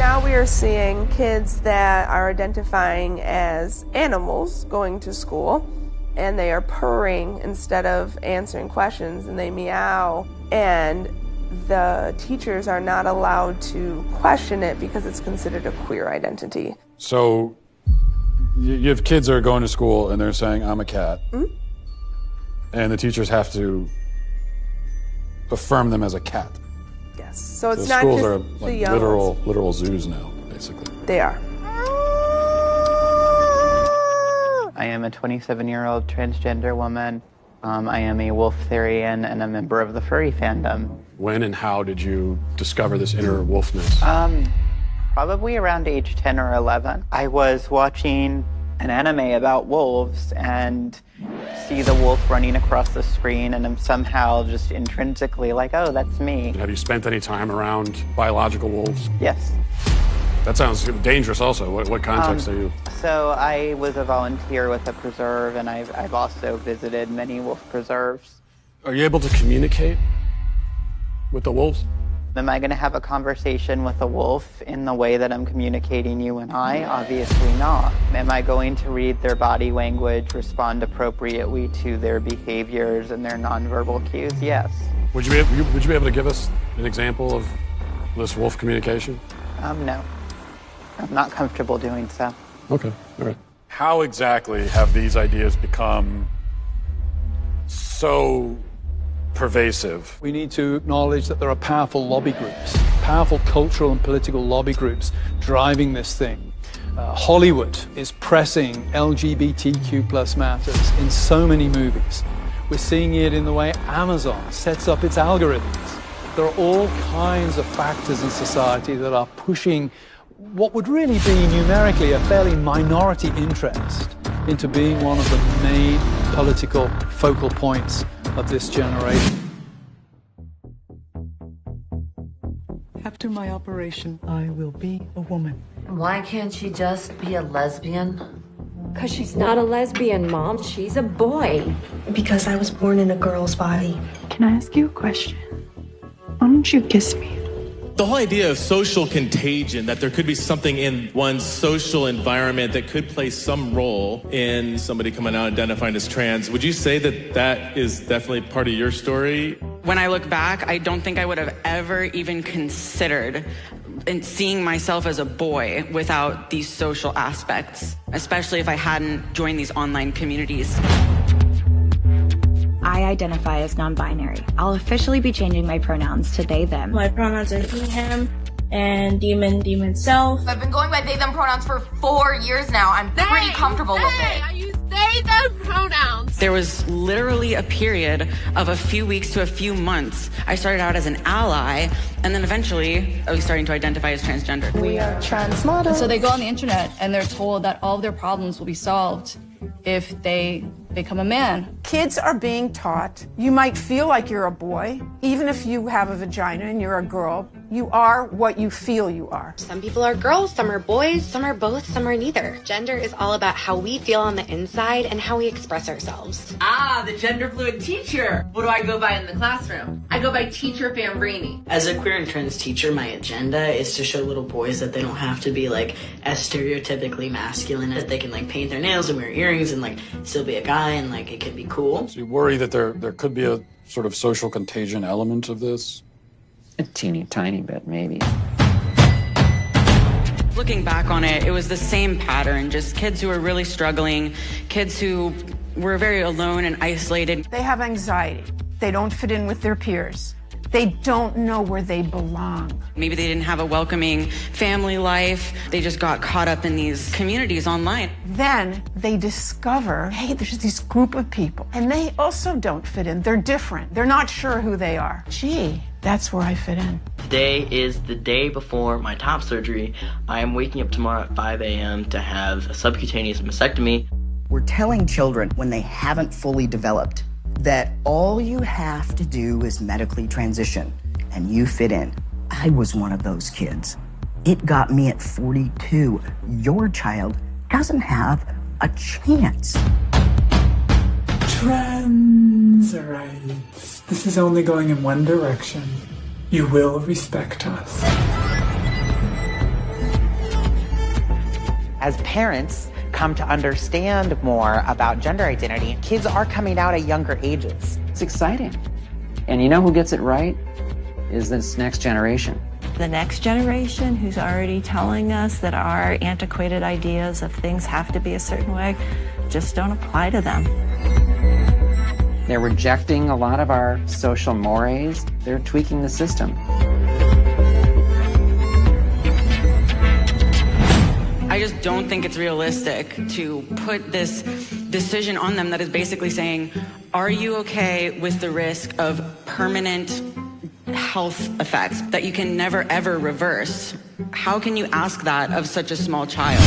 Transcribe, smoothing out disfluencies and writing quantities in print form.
Now we are seeing kids that are identifying as animals going to school, and they are purring instead of answering questions, and they meow, and the teachers are not allowed to question it because it's considered a queer identity. So you have kids that are going to school and they're saying, I'm a cat. Mm-hmm. And the teachers have to affirm them as a cat. Yes. So it's the not schools just are the like young literal zoos now, basically. They are. I am a 27-year-old transgender woman. I am a wolf-therian and a member of the furry fandom. When and how did you discover this inner wolfness? Probably around age 10 or 11. I was watching an anime about wolves and see the wolf running across the screen, and I'm somehow just intrinsically like, oh, that's me. Have you spent any time around biological wolves? Yes. That sounds dangerous also. What context are you? So I was a volunteer with a preserve, and I've also visited many wolf preserves. Are you able to communicate with the wolves? Am I going to have a conversation with a wolf in the way that I'm communicating you and I? Obviously not. Am I going to read their body language, respond appropriately to their behaviors and their nonverbal cues? Yes. Would you be able to give us an example of this wolf communication? No. I'm not comfortable doing so. Okay, all right. How exactly have these ideas become so pervasive? We need to acknowledge that there are powerful lobby groups, powerful cultural and political lobby groups driving this thing. Hollywood is pressing LGBTQ plus matters in so many movies. We're seeing it in the way Amazon sets up its algorithms. There are all kinds of factors in society that are pushing what would really be numerically a fairly minority interest into being one of the main political focal points of this generation. After my operation, I will be a woman. Why can't she just be a lesbian? Because she's not a lesbian, Mom. She's a boy. Because I was born in a girl's body. Can I ask you a question? Why don't you kiss me? The whole idea of social contagion, that there could be something in one's social environment that could play some role in somebody coming out identifying as trans, would you say that that is definitely part of your story? When I look back, I don't think I would have ever even considered seeing myself as a boy without these social aspects, especially if I hadn't joined these online communities. I identify as non-binary. I'll officially be changing my pronouns to they, them. My pronouns are he, him, and demon, self. I've been going by they, them pronouns for 4 years now. I'm pretty comfortable with it. I use they, them pronouns. There was literally a period of a few weeks to a few months. I started out as an ally, and then eventually I was starting to identify as transgender. We are trans models. So they go on the internet and they're told that all of their problems will be solved if they become a man. Kids are being taught you might feel like you're a boy, even if you have a vagina and you're a girl. You are what you feel you are. Some people are girls, some are boys, some are both, some are neither. Gender is all about how we feel on the inside and how we express ourselves. Ah, the gender fluid teacher. What do I go by in the classroom? I go by Teacher Fambrini. As a queer and trans teacher, my agenda is to show little boys that they don't have to be like as stereotypically masculine, that they can like paint their nails and wear earrings and like still be a guy and like it can be cool. So you worry that there could be a sort of social contagion element of this? A teeny tiny bit, maybe. Looking back on it, it was the same pattern, just kids who were really struggling, kids who were very alone and isolated. They have anxiety. They don't fit in with their peers. They don't know where they belong. Maybe they didn't have a welcoming family life. They just got caught up in these communities online. Then they discover, hey, there's this group of people, and they also don't fit in. They're different. They're not sure who they are. Gee, that's where I fit in. Today is the day before my top surgery. I am waking up tomorrow at 5 a.m. to have a subcutaneous mastectomy. We're telling children when they haven't fully developed that all you have to do is medically transition and you fit in. I was one of those kids. It got me at 42. Your child doesn't have a chance. Trans rights. This is only going in one direction. You will respect us. As parents come to understand more about gender identity, kids are coming out at younger ages. It's exciting. And you know who gets it right? Is this next generation. The next generation who's already telling us that our antiquated ideas of things have to be a certain way just don't apply to them. They're rejecting a lot of our social mores. They're tweaking the system. I just don't think it's realistic to put this decision on them that is basically saying, are you okay with the risk of permanent health effects that you can never ever reverse? How can you ask that of such a small child?